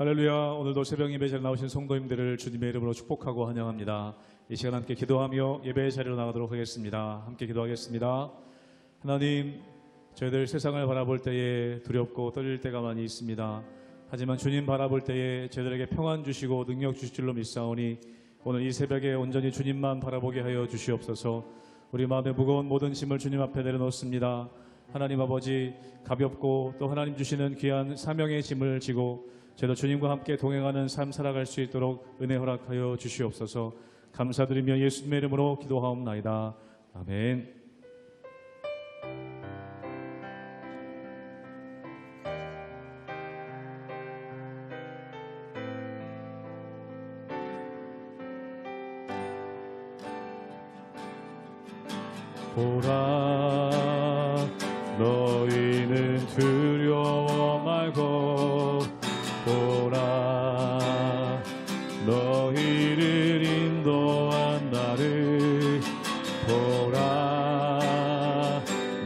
할렐루야. 오늘도 새벽 예배 자리에 나오신 성도님들을 주님의 이름으로 축복하고 환영합니다. 이 시간 함께 기도하며 예배 자리로 나가도록 하겠습니다. 함께 기도하겠습니다. 하나님, 저희들 세상을 바라볼 때에 두렵고 떨릴 때가 많이 있습니다. 하지만 주님 바라볼 때에 저희들에게 평안 주시고 능력 주실 줄로 믿사오니 오늘 이 새벽에 온전히 주님만 바라보게 하여 주시옵소서. 우리 마음에 무거운 모든 짐을 주님 앞에 내려놓습니다. 하나님 아버지, 가볍고 또 하나님 주시는 귀한 사명의 짐을 지고 저도 주님과 함께 동행하는 삶 살아갈 수 있도록 은혜 허락하여 주시옵소서. 감사드리며 예수님의 이름으로 기도하옵나이다. 아멘. 보라, 너희는 두려워 말고 보라, 너희를 인도한 나를 보라,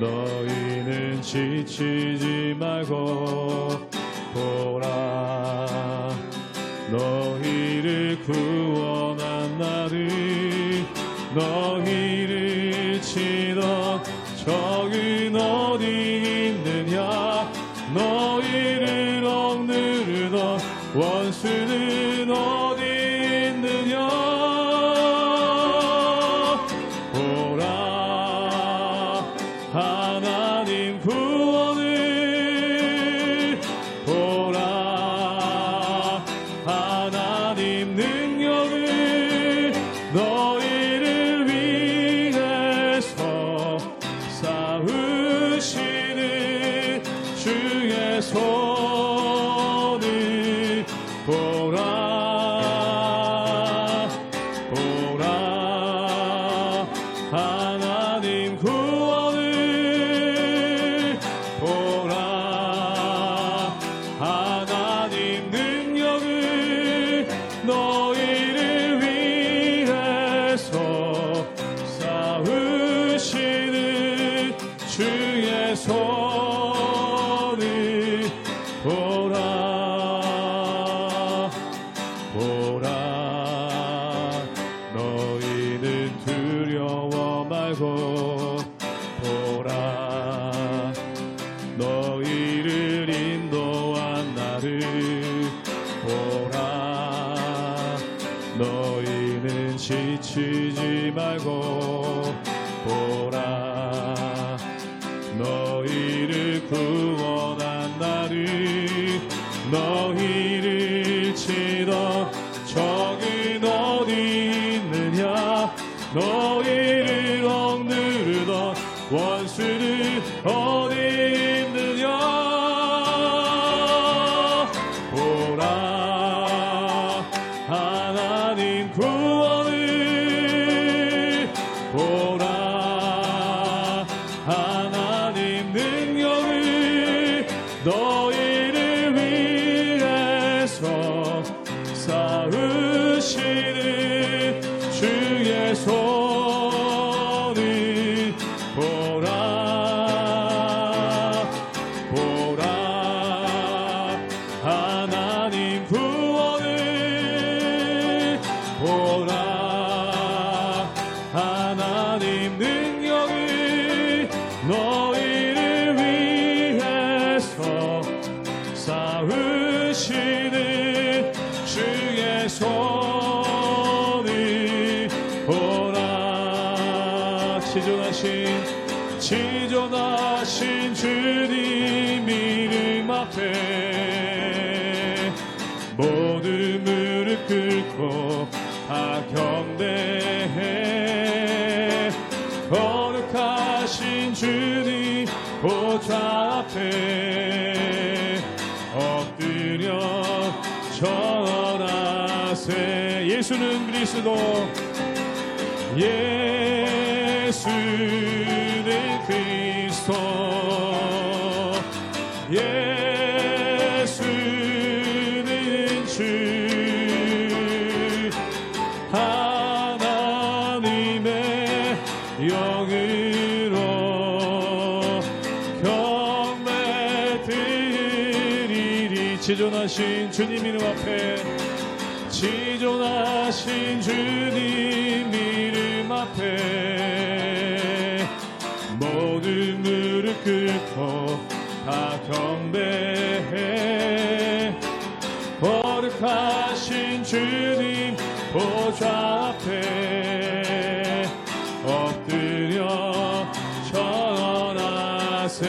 너희는 지치지 말고 보라, 너희를 구원한 나를 너희를 치던 적은 어디 있느냐 너희를 억누르던 원수는 어디 있느냐 보라 하나님 구원을 보라 하나님 능력을 너희를 위해서 싸우시는 주의 손을 보라 보라 하나님 구원을 보라 하나님 능력을 너희를 위해서 싸우시는 주의 손을 보라 보라 너희는 두려워 말고 보라 너희를 인도한 나를 보라 너희는 지치지 말고 보라 너희를 구원한 나를 너희를 치던 적은 어디 있느냐 너희를 억누르던 원수는 어디 있느냐 보라 하나님 구원을 보라 하나님 능력을 너희를 위해서 싸우시는 주의 손을 보라 보라 하나님 구원을 보라 하나님 능력을 너희를 위해서 싸우시는 주의 손을 보라 지존하신 주님 이름 앞에 모든 무릎 꿇고 다 경배해 거룩하신 주님 보좌 앞에 엎드려 절하세 예수는 그리스도 예수는 그리스도 예수는 주 하나님의 영으로 경배 드리리 지존하신 주님 이름 앞에, 지존하신 주님 이름 앞에 모든 무릎 꿇고 다 경배해. 거룩하신 주님 보좌 앞에 엎드려 전하세.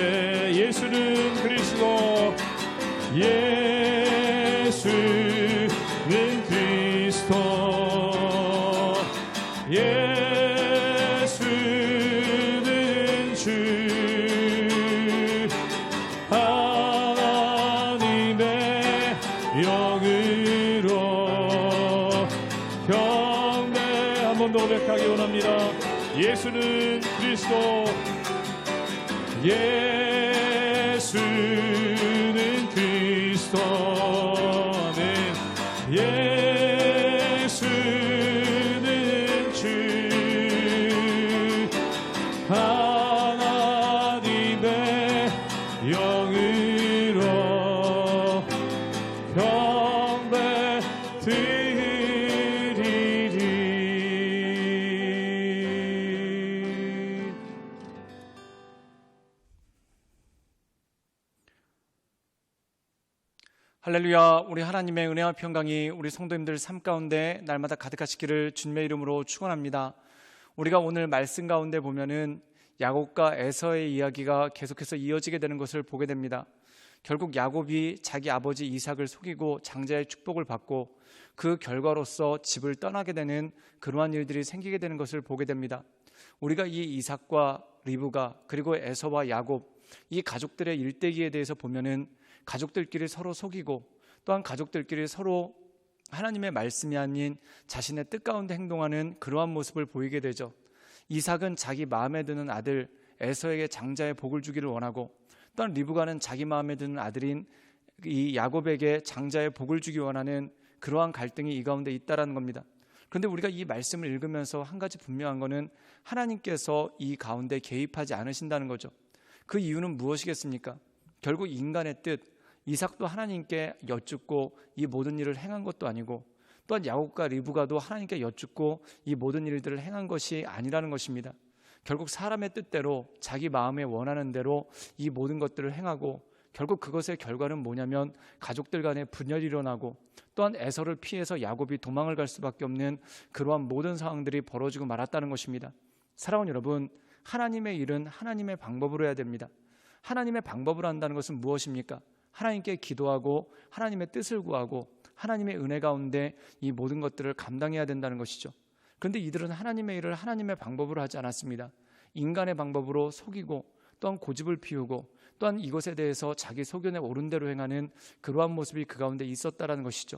예수는 그리스도, 예수는 그리스도, 예수는 주, 하나님의 영으로 경배. 한 번 더 고백하기 원합니다. 예수는 그리스도, 예수는 그리스도, 아멘. 예수는 주, 하나님의 영으로 경배 드리리. 할렐루야. 우리 하나님의 은혜와 평강이 우리 성도님들 삶 가운데 날마다 가득하시기를 주님의 이름으로 축원합니다. 우리가 오늘 말씀 가운데 보면은 야곱과 에서의 이야기가 계속해서 이어지게 되는 것을 보게 됩니다. 결국 야곱이 자기 아버지 이삭을 속이고 장자의 축복을 받고 그 결과로서 집을 떠나게 되는 그러한 일들이 생기게 되는 것을 보게 됩니다. 우리가 이 이삭과 리브가 그리고 에서와 야곱, 이 가족들의 일대기에 대해서 보면은 가족들끼리 서로 속이고 또한 가족들끼리 서로 하나님의 말씀이 아닌 자신의 뜻 가운데 행동하는 그러한 모습을 보이게 되죠. 이삭은 자기 마음에 드는 아들 에서에게 장자의 복을 주기를 원하고, 또한 리브가는 자기 마음에 드는 아들인 이 야곱에게 장자의 복을 주기 원하는 그러한 갈등이 이 가운데 있다라는 겁니다. 그런데 우리가 이 말씀을 읽으면서 한 가지 분명한 것은 하나님께서 이 가운데 개입하지 않으신다는 거죠. 그 이유는 무엇이겠습니까? 결국 인간의 뜻, 이삭도 하나님께 여쭙고 이 모든 일을 행한 것도 아니고, 또한 야곱과 리브가도 하나님께 여쭙고 이 모든 일들을 행한 것이 아니라는 것입니다. 결국 사람의 뜻대로 자기 마음에 원하는 대로 이 모든 것들을 행하고, 결국 그것의 결과는 뭐냐면 가족들 간에 분열이 일어나고, 또한 에서를 피해서 야곱이 도망을 갈 수밖에 없는 그러한 모든 상황들이 벌어지고 말았다는 것입니다. 사랑하는 여러분, 하나님의 일은 하나님의 방법으로 해야 됩니다. 하나님의 방법으로 한다는 것은 무엇입니까? 하나님께 기도하고 하나님의 뜻을 구하고 하나님의 은혜 가운데 이 모든 것들을 감당해야 된다는 것이죠. 그런데 이들은 하나님의 일을 하나님의 방법으로 하지 않았습니다. 인간의 방법으로 속이고, 또한 고집을 피우고, 또한 이것에 대해서 자기 소견에 옳은 대로 행하는 그러한 모습이 그 가운데 있었다라는 것이죠.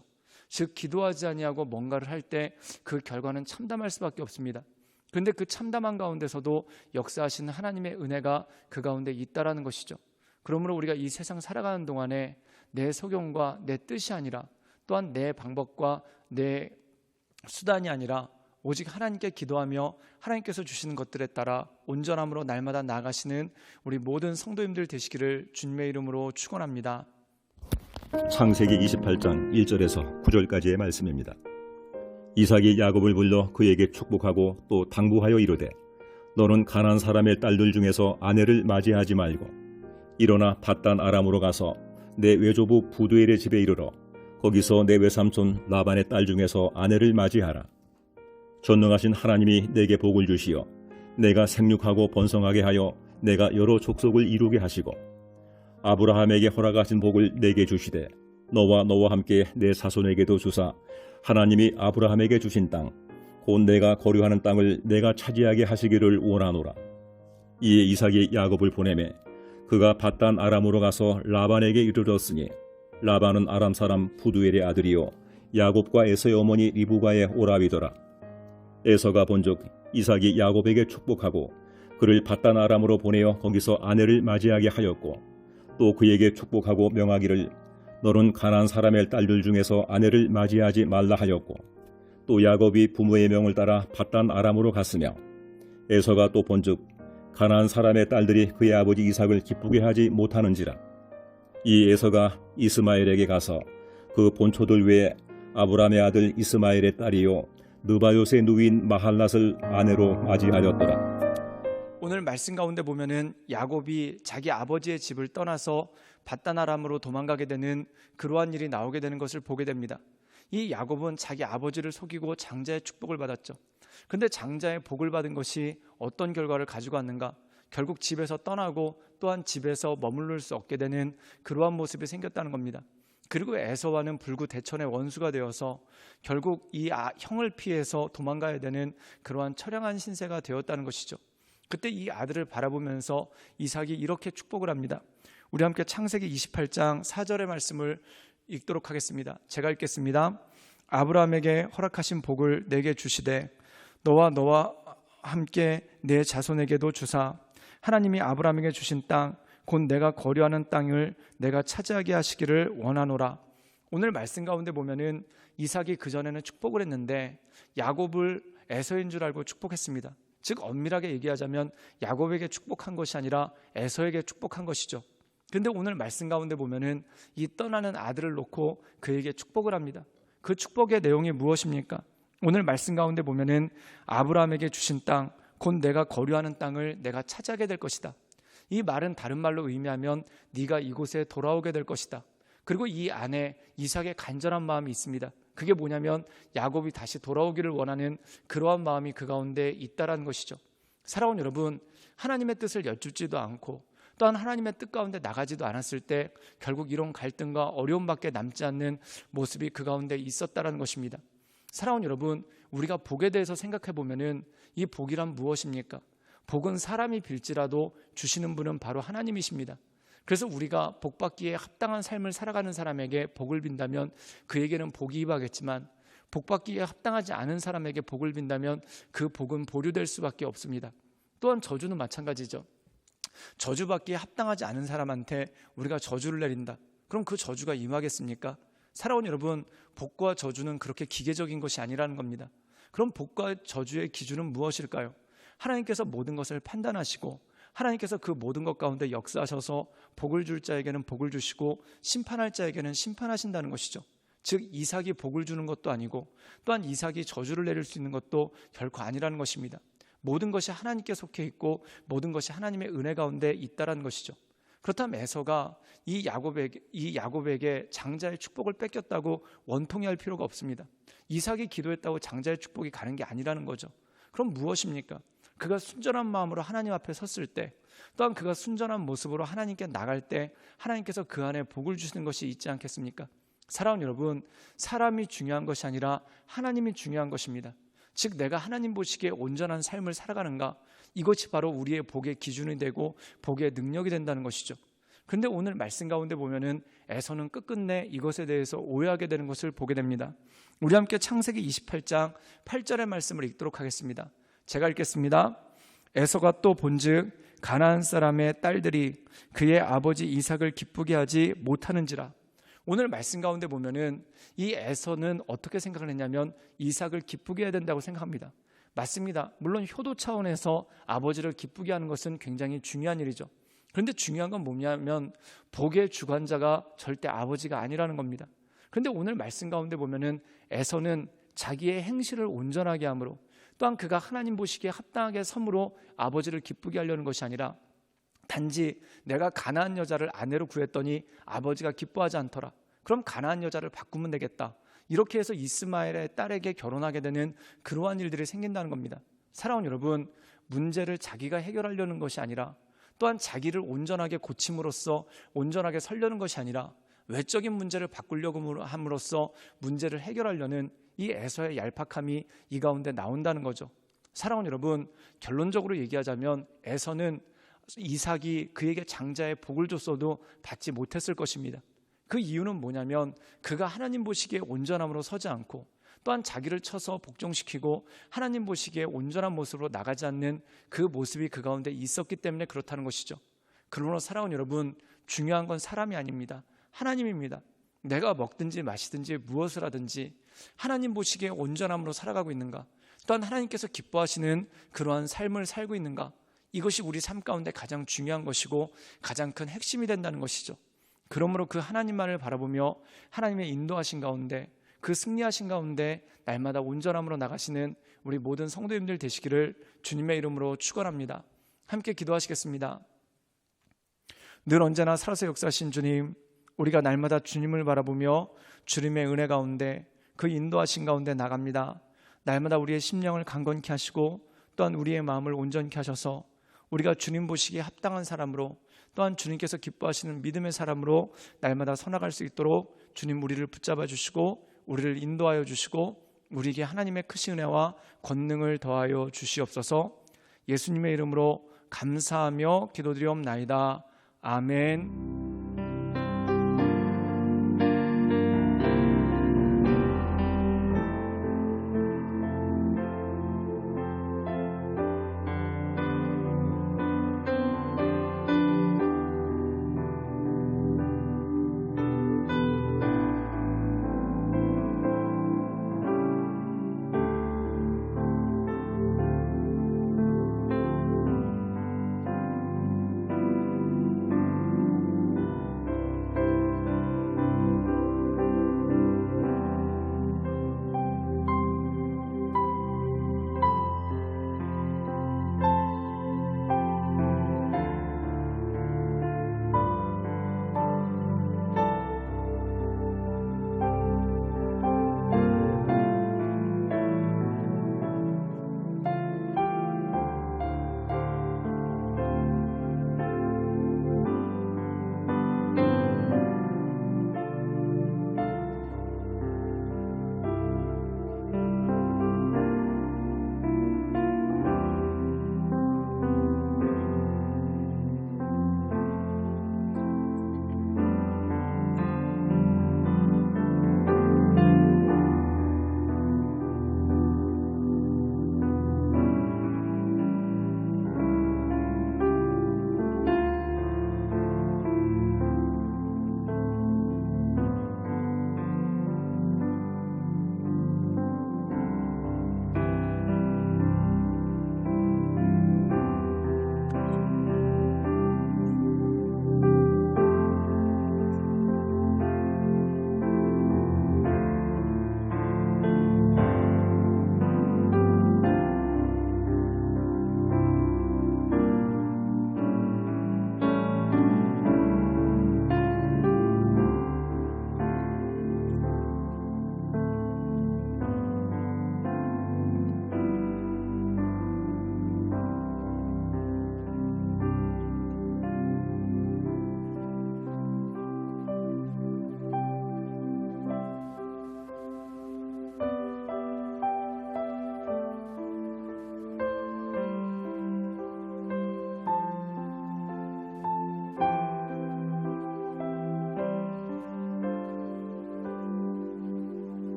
즉, 기도하지 아니하고 뭔가를 할 때 그 결과는 참담할 수밖에 없습니다. 그런데 그 참담한 가운데서도 역사하시는 하나님의 은혜가 그 가운데 있다라는 것이죠. 그러므로 우리가 이 세상 살아가는 동안에 내 소견과 내 뜻이 아니라, 또한 내 방법과 내 수단이 아니라 오직 하나님께 기도하며 하나님께서 주시는 것들에 따라 온전함으로 날마다 나아가시는 우리 모든 성도님들 되시기를 주님의 이름으로 축원합니다. 창세기 28장 1절에서 9절까지의 말씀입니다. 이삭이 야곱을 불러 그에게 축복하고 또 당부하여 이르되, 너는 가나안 사람의 딸들 중에서 아내를 맞이하지 말고 일어나 밧단 아람으로 가서 내 외조부 부두엘의 집에 이르러 거기서 내 외삼촌 라반의 딸 중에서 아내를 맞이하라. 전능하신 하나님이 내게 복을 주시어 내가 생육하고 번성하게 하여 내가 여러 족속을 이루게 하시고, 아브라함에게 허락하신 복을 내게 주시되 너와 함께 내 자손에게도 주사 하나님이 아브라함에게 주신 땅 곧 내가 거류하는 땅을 내가 차지하게 하시기를 원하노라. 이에 이삭이 야곱을 보내매 그가 밧단 아람으로 가서 라반에게 이르렀으니, 라반은 아람 사람 부두엘의 아들이요 야곱과 에서의 어머니 리브가의 오라비더라. 에서가 본즉 이삭이 야곱에게 축복하고 그를 밧단 아람으로 보내어 거기서 아내를 맞이하게 하였고, 또 그에게 축복하고 명하기를 너는 가나안 사람의 딸들 중에서 아내를 맞이하지 말라 하였고, 또 야곱이 부모의 명을 따라 밧단 아람으로 갔으며, 에서가 또 본즉 가나안 사람의 딸들이 그의 아버지 이삭을 기쁘게 하지 못하는지라. 이 에서가 이스마엘에게 가서 그 본초들 외에 아브람의 아들 이스마엘의 딸이요 느바요의 누이인 마할랏을 아내로 맞이하였더라. 오늘 말씀 가운데 보면은 야곱이 자기 아버지의 집을 떠나서 밧단 아람으로 도망가게 되는 그러한 일이 나오게 되는 것을 보게 됩니다. 이 야곱은 자기 아버지를 속이고 장자의 축복을 받았죠. 근데 장자의 복을 받은 것이 어떤 결과를 가지고 왔는가? 결국 집에서 떠나고 또한 집에서 머무를 수 없게 되는 그러한 모습이 생겼다는 겁니다. 그리고 에서와는 불구대천의 원수가 되어서 결국 이 형을 피해서 도망가야 되는 그러한 처량한 신세가 되었다는 것이죠. 그때 이 아들을 바라보면서 이삭이 이렇게 축복을 합니다. 우리 함께 창세기 28장 4절의 말씀을 읽도록 하겠습니다. 제가 읽겠습니다. 아브라함에게 허락하신 복을 내게 주시되 너와 함께 내 자손에게도 주사 하나님이 아브라함에게 주신 땅 곧 내가 거류하는 땅을 내가 차지하게 하시기를 원하노라. 오늘 말씀 가운데 보면은 이삭이 그전에는 축복을 했는데 야곱을 에서인 줄 알고 축복했습니다. 즉 엄밀하게 얘기하자면 야곱에게 축복한 것이 아니라 에서에게 축복한 것이죠. 그런데 오늘 말씀 가운데 보면은 이 떠나는 아들을 놓고 그에게 축복을 합니다. 그 축복의 내용이 무엇입니까? 오늘 말씀 가운데 보면은 아브라함에게 주신 땅 곧 내가 거류하는 땅을 내가 차지하게 될 것이다. 이 말은 다른 말로 의미하면 네가 이곳에 돌아오게 될 것이다. 그리고 이 안에 이삭의 간절한 마음이 있습니다. 그게 뭐냐면 야곱이 다시 돌아오기를 원하는 그러한 마음이 그 가운데 있다라는 것이죠. 사랑하는 여러분, 하나님의 뜻을 여쭙지도 않고 또한 하나님의 뜻 가운데 나가지도 않았을 때 결국 이런 갈등과 어려움밖에 남지 않는 모습이 그 가운데 있었다라는 것입니다. 사랑하는 여러분, 우리가 복에 대해서 생각해 보면은 이 복이란 무엇입니까? 복은 사람이 빌지라도 주시는 분은 바로 하나님이십니다. 그래서 우리가 복받기에 합당한 삶을 살아가는 사람에게 복을 빈다면 그에게는 복이 임하겠지만 복받기에 합당하지 않은 사람에게 복을 빈다면 그 복은 보류될 수밖에 없습니다. 또한 저주는 마찬가지죠. 저주받기에 합당하지 않은 사람한테 우리가 저주를 내린다. 그럼 그 저주가 임하겠습니까? 사랑하는 여러분, 복과 저주는 그렇게 기계적인 것이 아니라는 겁니다. 그럼 복과 저주의 기준은 무엇일까요? 하나님께서 모든 것을 판단하시고 하나님께서 그 모든 것 가운데 역사하셔서 복을 줄 자에게는 복을 주시고 심판할 자에게는 심판하신다는 것이죠. 즉 이삭이 복을 주는 것도 아니고 또한 이삭이 저주를 내릴 수 있는 것도 결코 아니라는 것입니다. 모든 것이 하나님께 속해 있고 모든 것이 하나님의 은혜 가운데 있다라는 것이죠. 그렇다면 에서가 이 야곱에게 장자의 축복을 뺏겼다고 원통해할 필요가 없습니다. 이삭이 기도했다고 장자의 축복이 가는 게 아니라는 거죠. 그럼 무엇입니까? 그가 순전한 마음으로 하나님 앞에 섰을 때 또한 그가 순전한 모습으로 하나님께 나갈 때 하나님께서 그 안에 복을 주시는 것이 있지 않겠습니까? 사랑하는 여러분, 사람이 중요한 것이 아니라 하나님이 중요한 것입니다. 즉 내가 하나님 보시기에 온전한 삶을 살아가는가, 이것이 바로 우리의 복의 기준이 되고 복의 능력이 된다는 것이죠. 그런데 오늘 말씀 가운데 보면은 에서는 끝끝내 이것에 대해서 오해하게 되는 것을 보게 됩니다. 우리 함께 창세기 28장 8절의 말씀을 읽도록 하겠습니다. 제가 읽겠습니다. 에서가 또 본즉 가나안 사람의 딸들이 그의 아버지 이삭을 기쁘게 하지 못하는지라. 오늘 말씀 가운데 보면은 이 에서는 어떻게 생각을 했냐면 이삭을 기쁘게 해야 된다고 생각합니다. 맞습니다. 물론 효도 차원에서 아버지를 기쁘게 하는 것은 굉장히 중요한 일이죠. 그런데 중요한 건 뭐냐면 복의 주관자가 절대 아버지가 아니라는 겁니다. 그런데 오늘 말씀 가운데 보면은 에서는 자기의 행실을 온전하게 함으로 또한 그가 하나님 보시기에 합당하게 섬으로 아버지를 기쁘게 하려는 것이 아니라 단지 내가 가나안 여자를 아내로 구했더니 아버지가 기뻐하지 않더라. 그럼 가나안 여자를 바꾸면 되겠다. 이렇게 해서 이스마엘의 딸에게 결혼하게 되는 그러한 일들이 생긴다는 겁니다. 사랑하는 여러분, 문제를 자기가 해결하려는 것이 아니라 또한 자기를 온전하게 고침으로써 온전하게 살려는 것이 아니라 외적인 문제를 바꾸려고 함으로써 문제를 해결하려는 이 에서의 얄팍함이 이 가운데 나온다는 거죠. 사랑하는 여러분, 결론적으로 얘기하자면 에서는 이삭이 그에게 장자의 복을 줬어도 받지 못했을 것입니다. 그 이유는 뭐냐면 그가 하나님 보시기에 온전함으로 서지 않고 또한 자기를 쳐서 복종시키고 하나님 보시기에 온전한 모습으로 나가지 않는 그 모습이 그 가운데 있었기 때문에 그렇다는 것이죠. 그러므로 사랑하는 여러분, 중요한 건 사람이 아닙니다. 하나님입니다. 내가 먹든지 마시든지 무엇을 하든지 하나님 보시기에 온전함으로 살아가고 있는가, 또한 하나님께서 기뻐하시는 그러한 삶을 살고 있는가, 이것이 우리 삶 가운데 가장 중요한 것이고 가장 큰 핵심이 된다는 것이죠. 그러므로 그 하나님만을 바라보며 하나님의 인도하신 가운데, 그 승리하신 가운데 날마다 온전함으로 나가시는 우리 모든 성도님들 되시기를 주님의 이름으로 축원합니다. 함께 기도하시겠습니다. 늘 언제나 살아서 역사하신 주님, 우리가 날마다 주님을 바라보며 주님의 은혜 가운데, 그 인도하신 가운데 나갑니다. 날마다 우리의 심령을 강건케 하시고 또한 우리의 마음을 온전케 하셔서 우리가 주님 보시기에 합당한 사람으로, 또한 주님께서 기뻐하시는 믿음의 사람으로 날마다 서나갈 수 있도록 주님 우리를 붙잡아 주시고 우리를 인도하여 주시고 우리에게 하나님의 크신 은혜와 권능을 더하여 주시옵소서. 예수님의 이름으로 감사하며 기도드리옵나이다. 아멘.